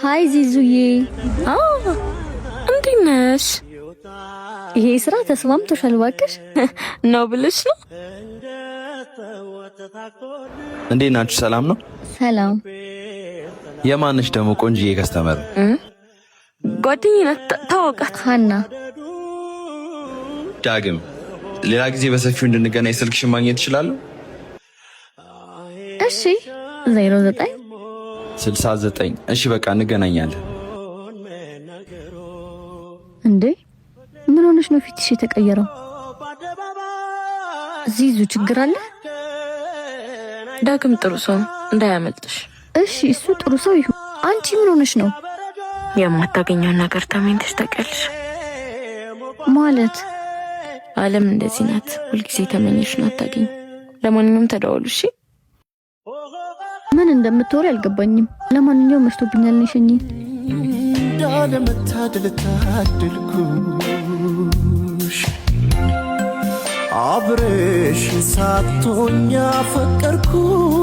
ሃይ ዚዙዬ እንዴት ነሽ? ይሄ ስራ ተስማምቶሻል? እባክሽ ነው ብለሽ ነው? እንዴት ናችሁ? ሰላም ነው? ሰላም። የማንሽ ደግሞ ቆንጂዬ ከስተመር? ጓደኛዬ ናት። ታወቃት? ሀና። ዳግም፣ ሌላ ጊዜ በሰፊው እንድንገናኝ ስልክሽን ማግኘት እችላለሁ? እሺ 09 69 እሺ በቃ እንገናኛለን። እንዴ ምን ሆነሽ ነው ፊትሽ የተቀየረው? ዚዙ ችግር አለ? ዳግም ጥሩ ሰው እንዳያመልጥሽ። እሺ እሱ ጥሩ ሰው ይሁን። አንቺ ምን ሆነሽ ነው? የማታገኘውን ነገር ተመኝተሽ ታውቂያለሽ? ማለት ዓለም እንደዚህ ናት። ሁልጊዜ ተመኘሽ ነው አታገኝ። ለማንኛውም ተደዋወሉ እሺ? ምን እንደምትወሪ አልገባኝም። ለማንኛውም መሽቶብኛል ነሽኝ። እንዳለመታደል ታደልኩሽ አብረሽ ሳትሆኛ ፈቀርኩሽ